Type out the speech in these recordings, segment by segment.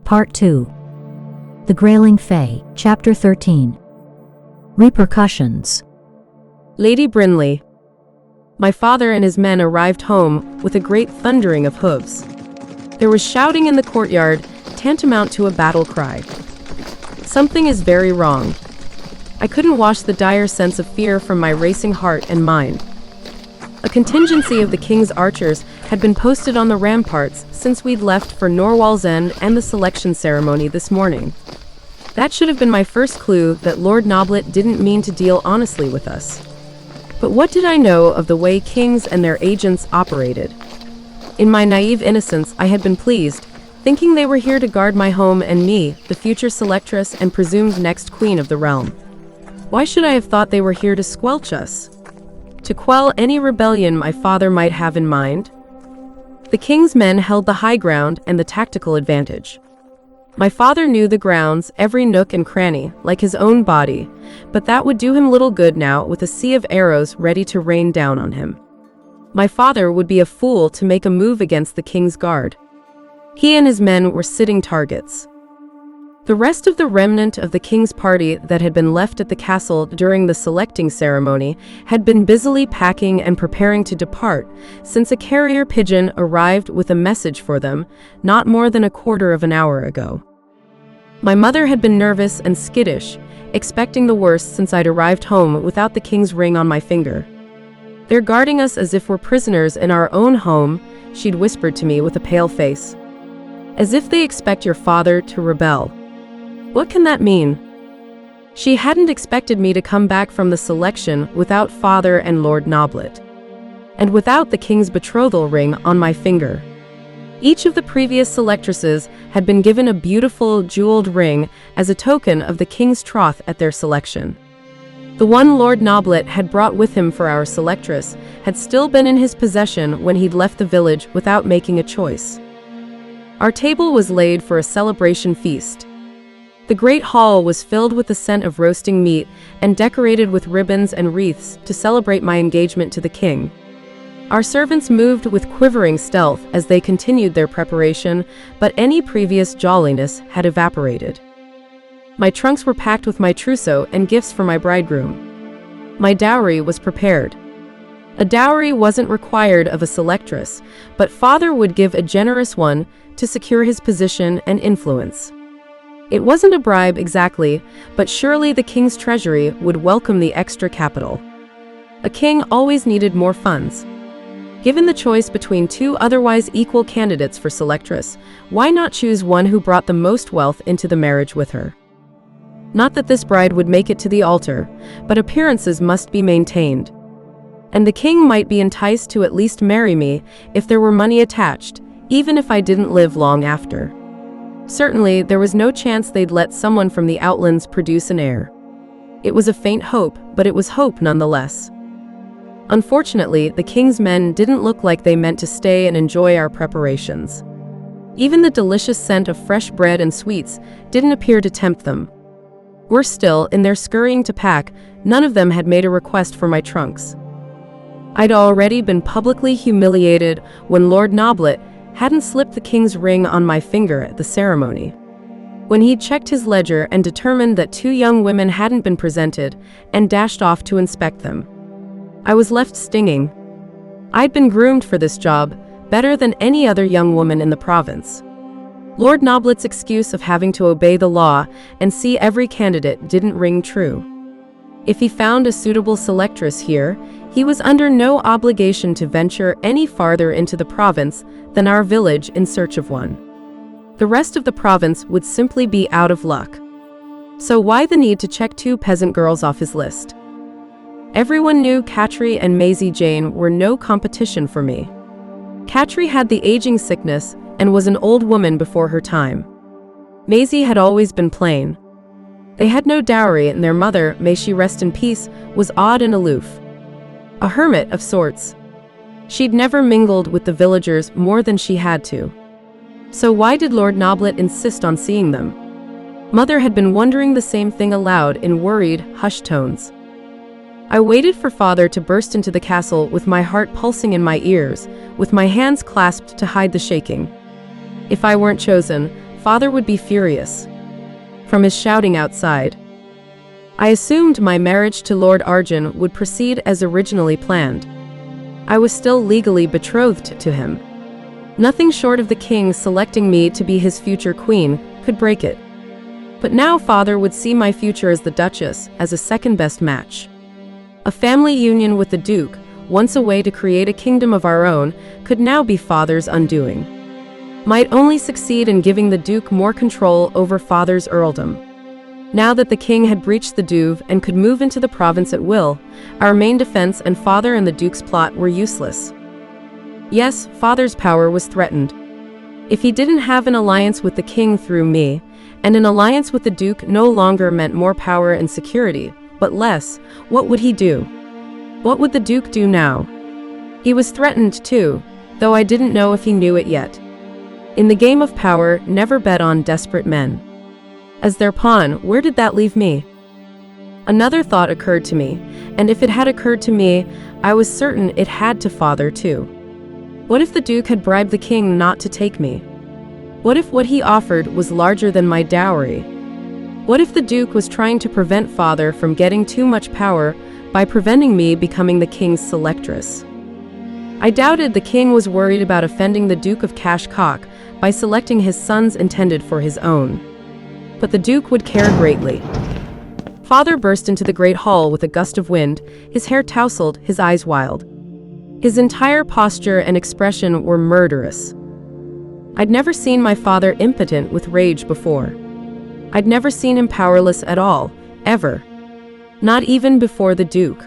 Part 2. The Grayling Fae, Chapter 13. Repercussions. Lady Brinley. My father and his men arrived home with a great thundering of hooves. There was shouting in the courtyard, tantamount to a battle cry. Something is very wrong. I couldn't wash the dire sense of fear from my racing heart and mind. A contingency of the king's archers had been posted on the ramparts since we'd left for Norwal's End and the selection ceremony this morning. That should have been my first clue that Lord Noblett didn't mean to deal honestly with us. But what did I know of the way kings and their agents operated? In my naive innocence, I had been pleased, thinking they were here to guard my home and me, the future selectress and presumed next queen of the realm. Why should I have thought they were here to squelch us? To quell any rebellion my father might have in mind? The king's men held the high ground and the tactical advantage. My father knew the grounds, every nook and cranny, like his own body, but that would do him little good now with a sea of arrows ready to rain down on him. My father would be a fool to make a move against the king's guard. He and his men were sitting targets. The rest of the remnant of the king's party that had been left at the castle during the selecting ceremony had been busily packing and preparing to depart since a carrier pigeon arrived with a message for them not more than a quarter of an hour ago. My mother had been nervous and skittish, expecting the worst since I'd arrived home without the king's ring on my finger. "They're guarding us as if we're prisoners in our own home," she'd whispered to me with a pale face. "As if they expect your father to rebel. What can that mean?" She hadn't expected me to come back from the selection without father and Lord Noblett, and without the king's betrothal ring on my finger. Each of the previous selectresses had been given a beautiful jeweled ring as a token of the king's troth at their selection. The one Lord Noblett had brought with him for our selectress had still been in his possession when he'd left the village without making a choice. Our table was laid for a celebration feast. The great hall was filled with the scent of roasting meat and decorated with ribbons and wreaths to celebrate my engagement to the king. Our servants moved with quivering stealth as they continued their preparation, but any previous jolliness had evaporated. My trunks were packed with my trousseau and gifts for my bridegroom. My dowry was prepared. A dowry wasn't required of a selectress, but father would give a generous one to secure his position and influence. It wasn't a bribe exactly, but surely the king's treasury would welcome the extra capital. A king always needed more funds. Given the choice between two otherwise equal candidates for selectress, why not choose one who brought the most wealth into the marriage with her? Not that this bride would make it to the altar, but appearances must be maintained. And the king might be enticed to at least marry me if there were money attached, even if I didn't live long after. Certainly, there was no chance they'd let someone from the outlands produce an heir. It was a faint hope, but it was hope nonetheless. Unfortunately, the king's men didn't look like they meant to stay and enjoy our preparations. Even the delicious scent of fresh bread and sweets didn't appear to tempt them. Worse still, in their scurrying to pack, none of them had made a request for my trunks. I'd already been publicly humiliated when Lord Noblett hadn't slipped the king's ring on my finger at the ceremony. When he'd checked his ledger and determined that two young women hadn't been presented and dashed off to inspect them. I was left stinging. I'd been groomed for this job, better than any other young woman in the province. Lord Noblett's excuse of having to obey the law and see every candidate didn't ring true. If he found a suitable selectress here, he was under no obligation to venture any farther into the province than our village in search of one. The rest of the province would simply be out of luck. So why the need to check two peasant girls off his list? Everyone knew Catri and Maisie Jane were no competition for me. Catri had the aging sickness and was an old woman before her time. Maisie had always been plain. They had no dowry, and their mother, may she rest in peace, was odd and aloof. A hermit of sorts. She'd never mingled with the villagers more than she had to. So why did Lord Noblett insist on seeing them? Mother had been wondering the same thing aloud in worried, hushed tones. I waited for father to burst into the castle with my heart pulsing in my ears, with my hands clasped to hide the shaking. If I weren't chosen, father would be furious. From his shouting outside. I assumed my marriage to Lord Arjun would proceed as originally planned. I was still legally betrothed to him. Nothing short of the king selecting me to be his future queen could break it. But now father would see my future as the Duchess as a second-best match. A family union with the Duke, once a way to create a kingdom of our own, could now be father's undoing. Might only succeed in giving the Duke more control over father's earldom. Now that the king had breached the Douve and could move into the province at will, our main defense and father and the Duke's plot were useless. Yes, father's power was threatened. If he didn't have an alliance with the king through me, and an alliance with the Duke no longer meant more power and security, but less, what would he do? What would the Duke do now? He was threatened too, though I didn't know if he knew it yet. In the game of power, never bet on desperate men. As their pawn, where did that leave me? Another thought occurred to me, and if it had occurred to me, I was certain it had to father too. What if the Duke had bribed the king not to take me? What if what he offered was larger than my dowry? What if the Duke was trying to prevent father from getting too much power by preventing me becoming the king's selectress? I doubted the king was worried about offending the Duke of Cashcock by selecting his sons intended for his own. But the Duke would care greatly. Father burst into the great hall with a gust of wind, his hair tousled, his eyes wild. His entire posture and expression were murderous. I'd never seen my father impotent with rage before. I'd never seen him powerless at all, ever. Not even before the Duke.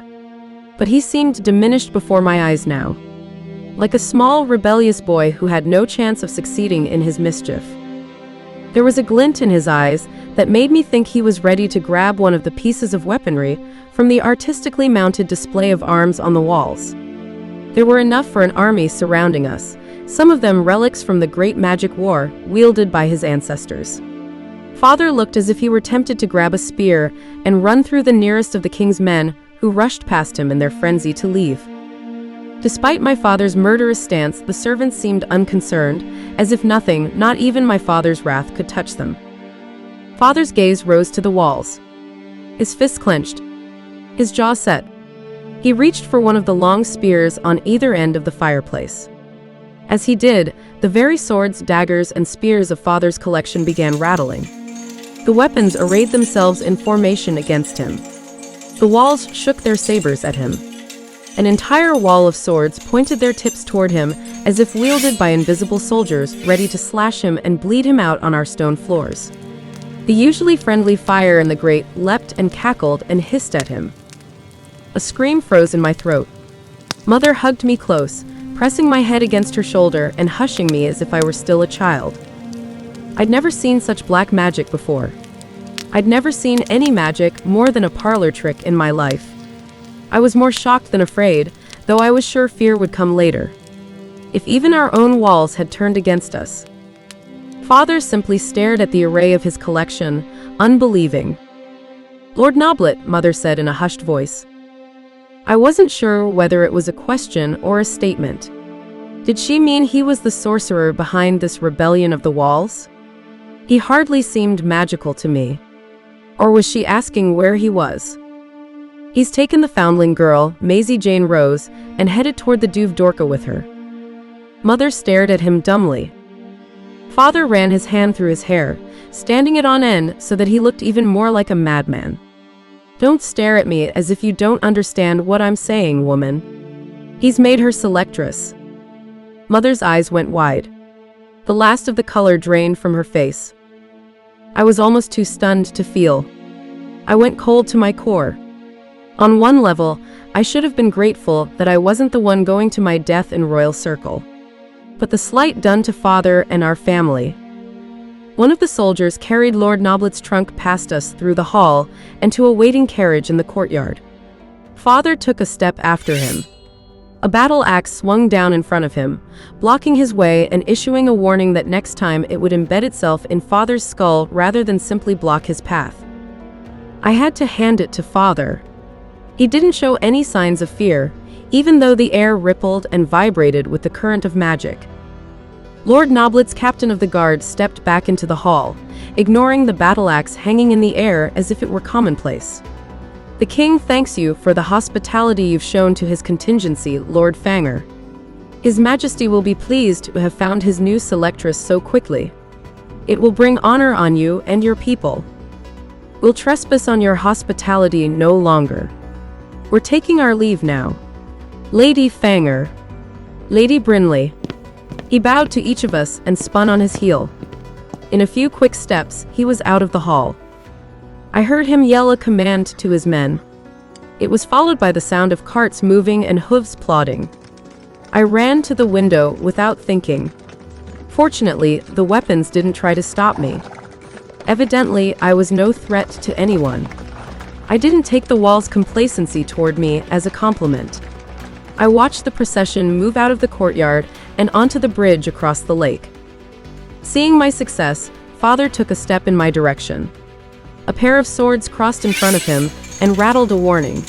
But he seemed diminished before my eyes now. Like a small, rebellious boy who had no chance of succeeding in his mischief. There was a glint in his eyes that made me think he was ready to grab one of the pieces of weaponry from the artistically mounted display of arms on the walls. There were enough for an army surrounding us, some of them relics from the great magic war wielded by his ancestors. Father looked as if he were tempted to grab a spear and run through the nearest of the king's men who rushed past him in their frenzy to leave. Despite my father's murderous stance, the servants seemed unconcerned, as if nothing, not even my father's wrath, could touch them. Father's gaze rose to the walls. His fists clenched. His jaw set. He reached for one of the long spears on either end of the fireplace. As he did, the very swords, daggers, and spears of father's collection began rattling. The weapons arrayed themselves in formation against him. The walls shook their sabers at him. An entire wall of swords pointed their tips toward him as if wielded by invisible soldiers ready to slash him and bleed him out on our stone floors. The usually friendly fire in the grate leapt and cackled and hissed at him. A scream froze in my throat. Mother hugged me close, pressing my head against her shoulder and hushing me as if I were still a child. I'd never seen such black magic before. I'd never seen any magic more than a parlor trick in my life. I was more shocked than afraid, though I was sure fear would come later. If even our own walls had turned against us. Father simply stared at the array of his collection, unbelieving. "Lord Noblett," Mother said in a hushed voice. I wasn't sure whether it was a question or a statement. Did she mean he was the sorcerer behind this rebellion of the walls? He hardly seemed magical to me. Or was she asking where he was? He's taken the foundling girl, Maisie Jane Rose, and headed toward the Douve Dorka with her. Mother stared at him dumbly. Father ran his hand through his hair, standing it on end so that he looked even more like a madman. "Don't stare at me as if you don't understand what I'm saying, woman. He's made her selectress." Mother's eyes went wide. The last of the color drained from her face. I was almost too stunned to feel. I went cold to my core. On one level, I should have been grateful that I wasn't the one going to my death in royal circle. But the slight done to father and our family. One of the soldiers carried Lord Noblett's trunk past us through the hall and to a waiting carriage in the courtyard. Father took a step after him. A battle axe swung down in front of him, blocking his way and issuing a warning that next time it would embed itself in Father's skull rather than simply block his path. I had to hand it to Father. He didn't show any signs of fear, even though the air rippled and vibrated with the current of magic. Lord Noblett's captain of the guard stepped back into the hall, ignoring the battle axe hanging in the air as if it were commonplace. "The king thanks you for the hospitality you've shown to his contingency, Lord Fanger. His Majesty will be pleased to have found his new selectress so quickly. It will bring honor on you and your people. We'll trespass on your hospitality no longer. We're taking our leave now. Lady Fanger. Lady Brinley." He bowed to each of us and spun on his heel. In a few quick steps, he was out of the hall. I heard him yell a command to his men. It was followed by the sound of carts moving and hooves plodding. I ran to the window without thinking. Fortunately, the weapons didn't try to stop me. Evidently, I was no threat to anyone. I didn't take the wall's complacency toward me as a compliment. I watched the procession move out of the courtyard and onto the bridge across the lake. Seeing my success, Father took a step in my direction. A pair of swords crossed in front of him and rattled a warning.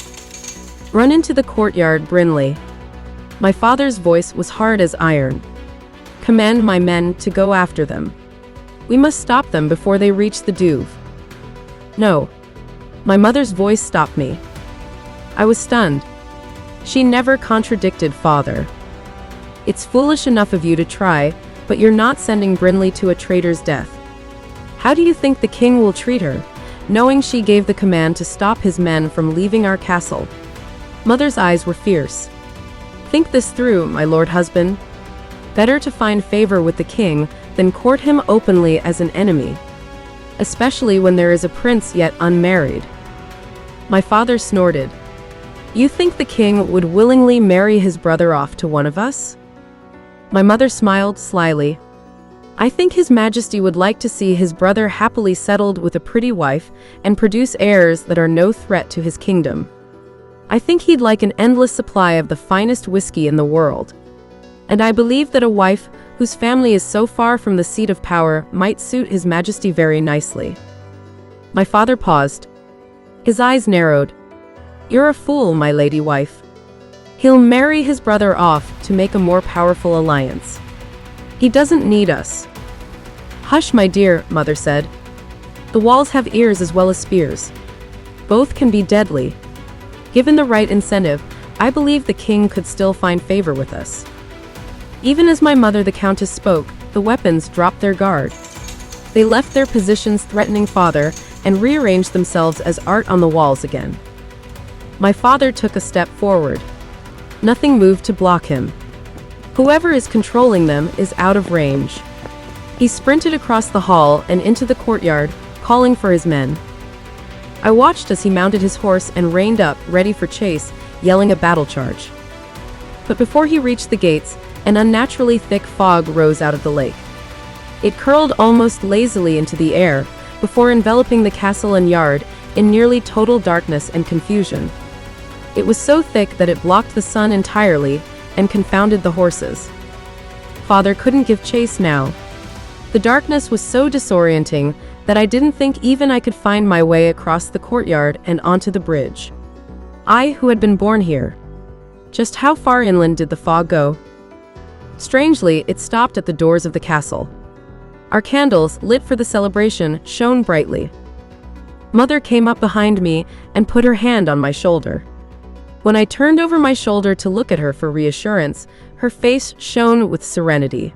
"Run into the courtyard, Brinley." My father's voice was hard as iron. "Command my men to go after them. We must stop them before they reach the Douve." "No." My mother's voice stopped me. I was stunned. She never contradicted Father. "It's foolish enough of you to try, but you're not sending Brinley to a traitor's death. How do you think the king will treat her, knowing she gave the command to stop his men from leaving our castle?" Mother's eyes were fierce. "Think this through, my lord husband. Better to find favor with the king than court him openly as an enemy, especially when there is a prince yet unmarried." My father snorted. "You think the king would willingly marry his brother off to one of us?" My mother smiled slyly. "I think His Majesty would like to see his brother happily settled with a pretty wife and produce heirs that are no threat to his kingdom. I think he'd like an endless supply of the finest whiskey in the world. And I believe that a wife whose family is so far from the seat of power might suit His Majesty very nicely." My father paused. His eyes narrowed. "You're a fool, my lady wife. He'll marry his brother off to make a more powerful alliance. He doesn't need us." "Hush, my dear," Mother said. "The walls have ears as well as spears. Both can be deadly. Given the right incentive, I believe the king could still find favor with us." Even as my mother the Countess spoke, the weapons dropped their guard. They left their positions threatening Father and rearranged themselves as art on the walls again. My father took a step forward. Nothing moved to block him. Whoever is controlling them is out of range. He sprinted across the hall and into the courtyard, calling for his men. I watched as he mounted his horse and reined up, ready for chase, yelling a battle charge. But before he reached the gates, an unnaturally thick fog rose out of the lake. It curled almost lazily into the air, before enveloping the castle and yard in nearly total darkness and confusion. It was so thick that it blocked the sun entirely and confounded the horses. Father couldn't give chase now. The darkness was so disorienting that I didn't think even I could find my way across the courtyard and onto the bridge. I, who had been born here. Just how far inland did the fog go? Strangely, it stopped at the doors of the castle. Our candles, lit for the celebration, shone brightly. Mother came up behind me and put her hand on my shoulder. When I turned over my shoulder to look at her for reassurance, her face shone with serenity.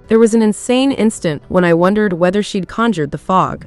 There was an insane instant when I wondered whether she'd conjured the fog.